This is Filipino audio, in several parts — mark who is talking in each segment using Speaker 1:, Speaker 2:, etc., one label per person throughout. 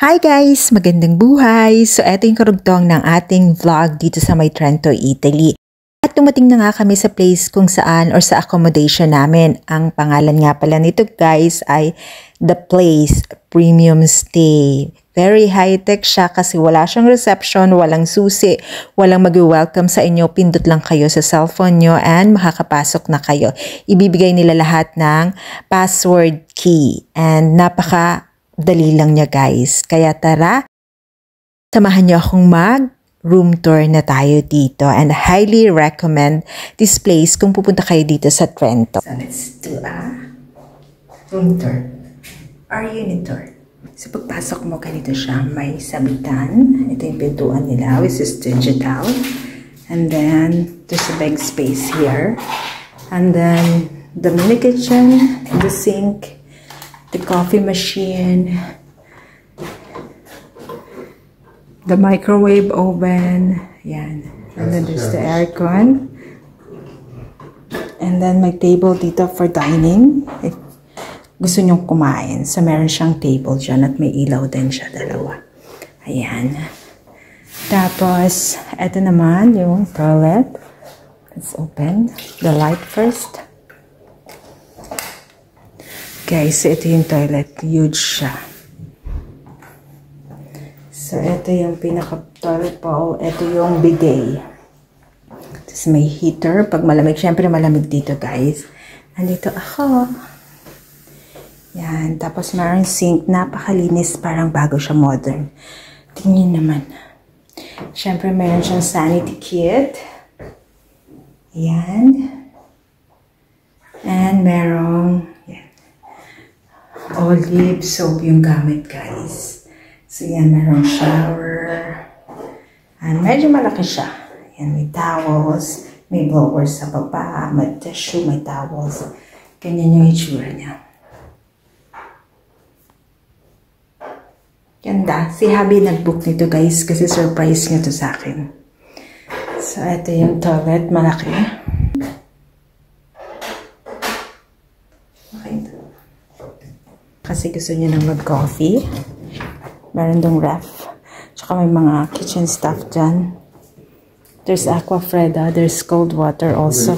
Speaker 1: Hi guys! Magandang buhay! So, eto yung karugtong ng ating vlog dito sa may Trento, Italy. At dumating na nga kami sa place kung saan or sa accommodation namin. Ang pangalan nga pala nito guys ay The Place Premium Stay. Very high-tech siya kasi wala siyang reception, walang susi, walang mag-welcome sa inyo. Pindot lang kayo sa cellphone nyo and makakapasok na kayo. Ibibigay nila lahat ng password key and dali lang niya guys. Kaya tara, samahan niyo akong mag-room tour na tayo dito and highly recommend this place kung pupunta kayo dito sa Trento. So let's do a room tour or unit tour. So pagpasok mo ganito siya, may sabitan. Ito yung pintuan nila which is digital. And then there's a big space here. And then the mini kitchen, the sink, the coffee machine, the microwave oven, yan. And then there's the aircon. And then may table dito for dining. If gusto nyong kumain. So meron siyang table dyan at may ilaw din siya, dalawa. Ayan. Tapos, eto naman yung toilet. Let's open the light first. Guys, ito yung toilet. Huge siya. So, ito yung pinaka-toilet po. Ito yung bidet. Tapos may heater. Pag malamig, syempre malamig dito guys. Andito ako. Yan. Tapos mayroong sink. Napakalinis. Parang bago siya, modern. Tingnan naman. Syempre mayroon siyang sanity kit. Yan. And merong olive soap yung gamit guys. So yan, merong shower. And medyo malaki siya. Yan, may towels, may blowers sa baba, may tissue, may towels. Ganyan yung itsura niya. Ganda. Si Habi nag-book nito guys kasi surprise niya to sa akin. So ito yung toilet, malaki. Kasi gusto niya nang mag-coffee. Meron dong ref. Tsaka may mga kitchen stuff dyan. There's Aquafreda. There's cold water also.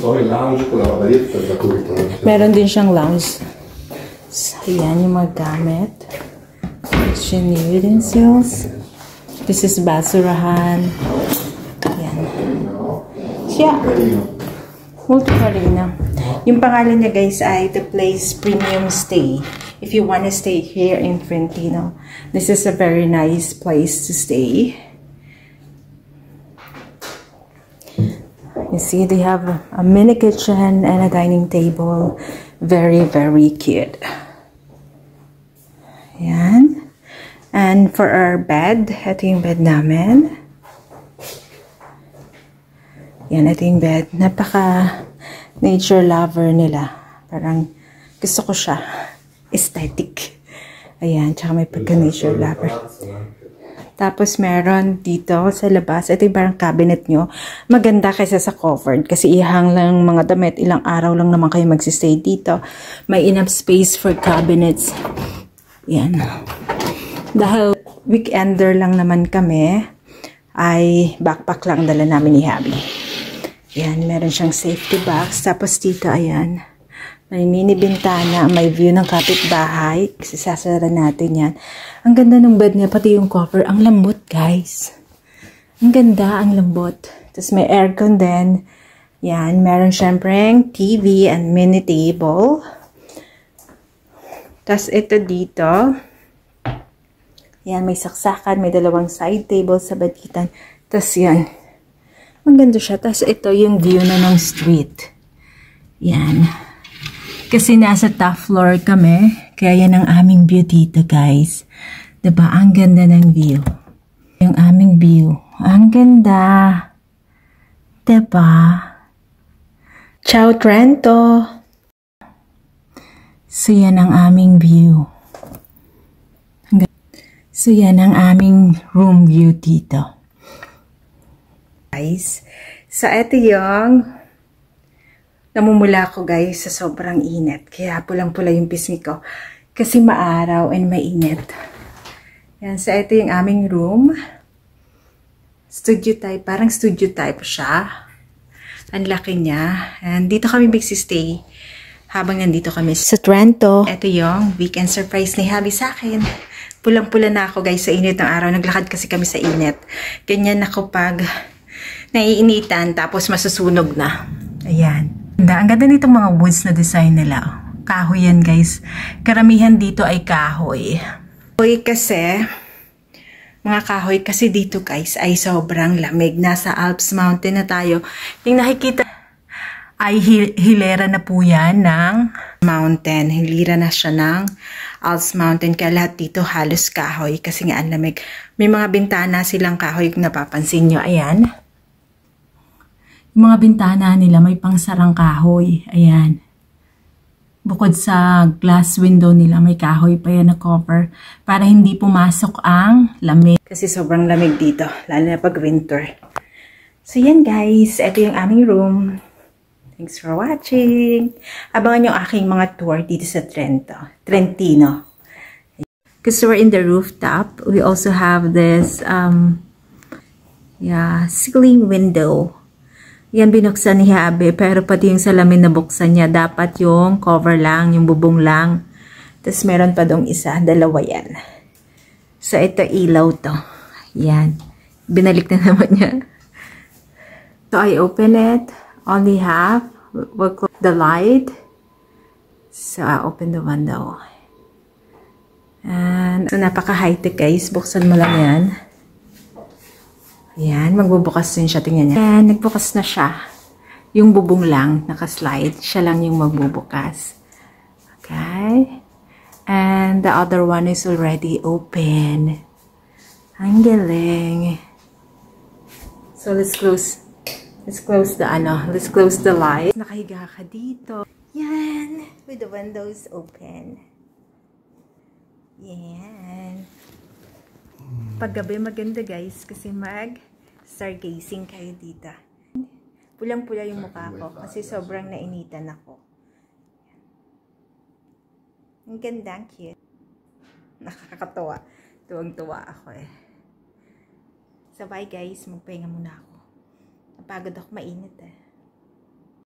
Speaker 1: Meron din siyang lounge. So, ayan yung mga gamit. Kitchen utensils. This is basurahan. Ayan. Siya. Multi-farina. Yung pangalan niya guys ay The Place Premium Stay. If you want to stay here in Trentino, this is a very nice place to stay. You see, they have a mini kitchen and a dining table. Very, very cute. Yan. And for our bed, ito yung bed namin. Yan, ito yung bed. Napaka-nature lover nila. Parang gusto ko siya. Aesthetic. Ayan, tsaka may pagka-nature lover. Tapos meron dito sa labas, ito yung parang cabinet nyo. Maganda kaysa sa covered kasi ihang lang mga damit, ilang araw lang naman kayo magsistay dito. May enough space for cabinets. Yan. Dahil weekender lang naman kami, ay backpack lang dala namin ni Habi. Yan, meron siyang safety box. Tapos dito, ayan. May mini bintana, may view ng kapitbahay. Kasi sasara natin yan. Ang ganda ng bed niya, pati yung cover. Ang lambot, guys. Ang ganda, ang lambot. Tapos may aircon din. Yan, meron syempreng TV and mini table. Tapos ito dito. Yan, may saksakan, may dalawang side table sa baditan. Tapos yan. Maganda siya. Tapos ito yung view na ng street. Yan. Kasi nasa top floor kami, kaya yan ang aming view dito guys. Diba? Ang ganda ng view. Yung aming view. Ang ganda. Diba? Ciao Trento! So yan ang aming view. So yan ang aming room view dito. Guys, so ito yung namumula ko guys sa sobrang init. Kaya pulang-pula yung pisngi ko. Kasi maaraw and mainit. Yan, so ito yung aming room. Studio type, parang studio type siya. Ang laki niya. And dito kami magsistay habang nandito kami sa Trento. Ito yung weekend surprise ni Habi sa akin. Pulang-pula na ako guys sa init ng araw. Naglakad kasi kami sa init. Ganyan ako pag naiinitan tapos masusunog na. Ayan. Ang ganda nitong mga woods na design nila. Kahoy yan guys. Karamihan dito ay kahoy. Kahoy kasi, mga kahoy kasi dito guys ay sobrang lamig. Nasa Alps Mountain na tayo. Yung nakikita ay hilera na po yan ng mountain. Hilera na siya ng Alps Mountain. Kaya lahat dito halos kahoy kasi nga ang lamig. May mga bintana silang kahoy kung napapansin nyo. Ayan. Yung mga bintana nila may pangsarang kahoy. Ayan. Bukod sa glass window nila, may kahoy pa yan na cover para hindi pumasok ang lamig. Kasi sobrang lamig dito, lalo na pag winter. So yan guys, ito yung aming room. Thanks for watching. Abangan yung aking mga tour dito sa Trentino. Because we're in the rooftop, we also have this ceiling window. Yan binuksan ni Habi, pero pati yung salamin na buksan niya, dapat yung cover lang, yung bubong lang. Tapos meron pa dong isa, dalawa yan. So ito ilaw to. Yan. Binalik na naman niya. So I open it, only half. We'll close the light. So I open the window. And so napaka-high-tech guys, buksan mo lang yan. Ayan, magbubukas din siya. Tingnan niya. Ayan, nagbukas na siya. Yung bubong lang, nakaslide. Siya lang yung magbubukas. Okay. And the other one is already open. Ang galing. So, let's close the light. Nakahiga ka dito. Yan. With the windows open. Yan. Paggabi maganda guys kasi mag-stargazing kayo dito. Pulang-pula yung mukha ko kasi sobrang nainitan ako. Ang ganda, ang cute. Nakakatawa. Tuwang-tuwa ako eh. So bye guys, magpahinga muna ako. Napagod ako, mainit eh.